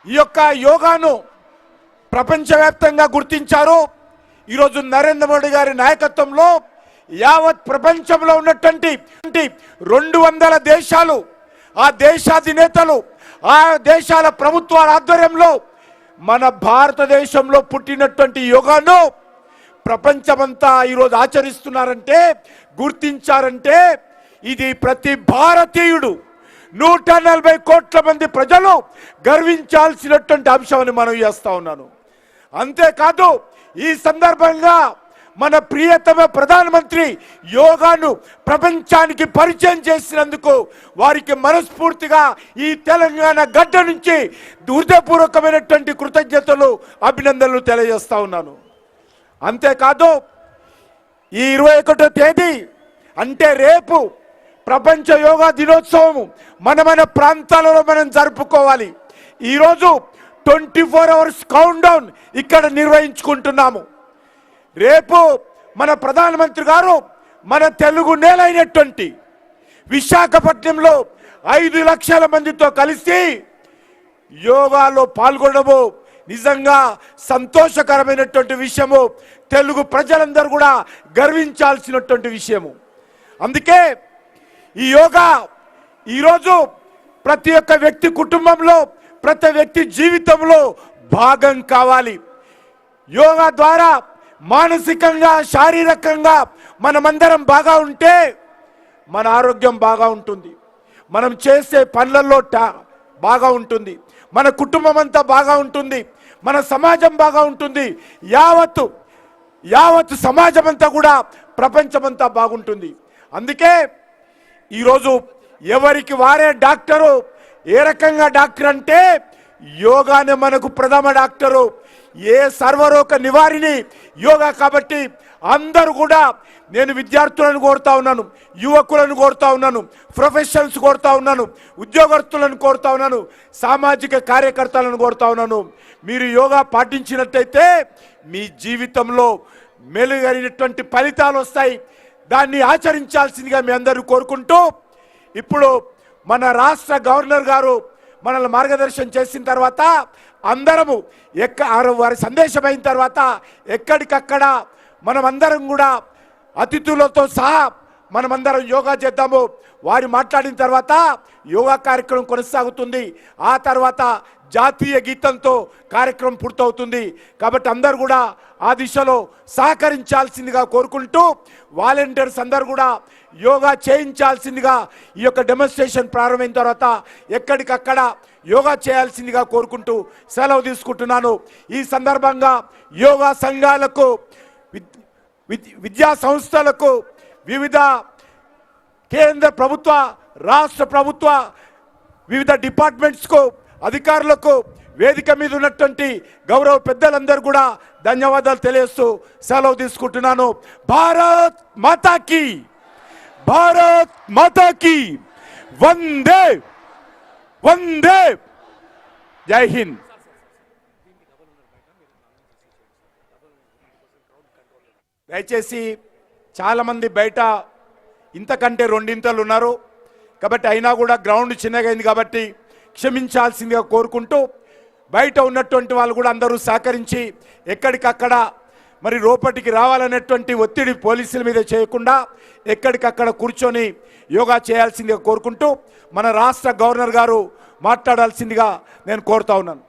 ఈ యొక్క యోగాను ప్రపంచవ్యాప్తంగా గుర్తించారు. ఈరోజు నరేంద్ర మోడీ గారి నాయకత్వంలో యావత్ ప్రపంచంలో ఉన్నటువంటి 200 దేశాలు, ఆ దేశాధినేతలు, ఆ దేశాల ప్రభుత్వాల ఆధ్వర్యంలో మన భారతదేశంలో పుట్టినటువంటి యోగాను ప్రపంచమంతా ఈరోజు ఆచరిస్తున్నారంటే, గుర్తించారంటే ఇది ప్రతి భారతీయుడు 140 కోట్ల మంది ప్రజలు గర్వించాల్సినటువంటి అంశమని మనం చేస్తా ఉన్నాను. అంతేకాదు ఈ సందర్భంగా మన ప్రియతమ ప్రధానమంత్రి యోగాను ప్రపంచానికి పరిచయం చేసినందుకు వారికి మనస్ఫూర్తిగా ఈ తెలంగాణ గడ్డ నుంచి హృదయపూర్వకమైనటువంటి కృతజ్ఞతలు, అభినందనలు తెలియజేస్తా ఉన్నాను. అంతేకాదు ఈ 21వ తేదీ అంటే రేపు ప్రపంచ యోగా దినోత్సవం మన ప్రాంతాలలో మనం జరుపుకోవాలి. ఈరోజు 24 అవర్స్ కౌంట్ డౌన్ ఇక్కడ నిర్వహించుకుంటున్నాము. రేపు మన ప్రధానమంత్రి గారు మన తెలుగు నేలైనటువంటి విశాఖపట్నంలో 5 లక్షల మందితో కలిసి యోగాలో పాల్గొనడము నిజంగా సంతోషకరమైనటువంటి విషయము. తెలుగు ప్రజలందరూ కూడా గర్వించాల్సినటువంటి విషయము. అందుకే ఈ యోగా ఈరోజు ప్రతి ఒక్క వ్యక్తి కుటుంబంలో, ప్రతి వ్యక్తి జీవితంలో భాగం కావాలి. యోగా ద్వారా మానసికంగా, శారీరకంగా మనమందరం బాగా ఉంటే మన ఆరోగ్యం బాగా ఉంటుంది, మనం చేసే పనులలో బాగా ఉంటుంది, మన కుటుంబం అంతా బాగా ఉంటుంది, మన సమాజం బాగా ఉంటుంది, యావత్తు సమాజం అంతా కూడా ప్రపంచమంతా బాగుంటుంది. అందుకే ఈరోజు ఎవరికి వారే డాక్టరు. ఏ రకంగా డాక్టర్ అంటే యోగానే మనకు ప్రథమ డాక్టరు, ఏ సర్వరోగ నివారిణి యోగా. కాబట్టి అందరూ కూడా నేను విద్యార్థులను కోరుతా ఉన్నాను, యువకులను కోరుతా ఉన్నాను, ప్రొఫెషనల్స్ కోరుతా ఉన్నాను, ఉద్యోగస్తులను కోరుతా ఉన్నాను, సామాజిక కార్యకర్తలను కోరుతా ఉన్నాను. మీరు యోగా పాటించినట్టయితే మీ జీవితంలో మెరుగైనటువంటి ఫలితాలు వస్తాయి. దాన్ని ఆచరించాల్సిందిగా మీ అందరూ కోరుకుంటూ, ఇప్పుడు మన రాష్ట్ర గవర్నర్ గారు మనల్ని మార్గదర్శనం చేసిన తర్వాత అందరము వారి సందేశం అయిన తర్వాత ఎక్కడికక్కడ మనమందరం కూడా అతిథులతో సహా మనమందరం యోగా చేద్దాము. వారు మాట్లాడిన తర్వాత యోగా కార్యక్రమం కొనసాగుతుంది. ఆ తర్వాత జాతీయ గీతంతో కార్యక్రమం పూర్తవుతుంది. కాబట్టి అందరూ కూడా ఆ దిశలో సహకరించాల్సిందిగా కోరుకుంటూ, వాలంటీర్స్ అందరూ కూడా యోగా చేయించాల్సిందిగా ఈ యొక్క డెమోన్స్ట్రేషన్ ప్రారంభమైన తర్వాత ఎక్కడికక్కడ యోగా చేయాల్సిందిగా కోరుకుంటూ సెలవు తీసుకుంటున్నాను. ఈ సందర్భంగా యోగా సంఘాలకు, విద్యా సంస్థలకు, వివిధ కేంద్ర ప్రభుత్వ, రాష్ట్ర ప్రభుత్వ వివిధ డిపార్ట్మెంట్స్కు, అధికారులకు, వేదిక మీద ఉన్నటువంటి గౌరవ పెద్దలందరూ కూడా ధన్యవాదాలు తెలియజేస్తూ సెలవు తీసుకుంటున్నాను. భారత్ మాతాకి, భారత్ మాతాకి వందే వందే. జై హింద్. దయచేసి చాలామంది బయట ఇంతకంటే రెండింతలు ఉన్నారు కాబట్టి, అయినా కూడా గ్రౌండ్ చిన్నగా అయింది కాబట్టి క్షమించాల్సిందిగా కోరుకుంటూ, బయట ఉన్నటువంటి వాళ్ళు కూడా అందరూ సహకరించి ఎక్కడికక్కడ మరి లోపటికి రావాలనేటువంటి ఒత్తిడి పోలీసుల మీద చేయకుండా ఎక్కడికక్కడ కూర్చొని యోగా చేయాల్సిందిగా కోరుకుంటూ, మన రాష్ట్ర గవర్నర్ గారు మాట్లాడాల్సిందిగా నేను కోరుతా ఉన్నాను.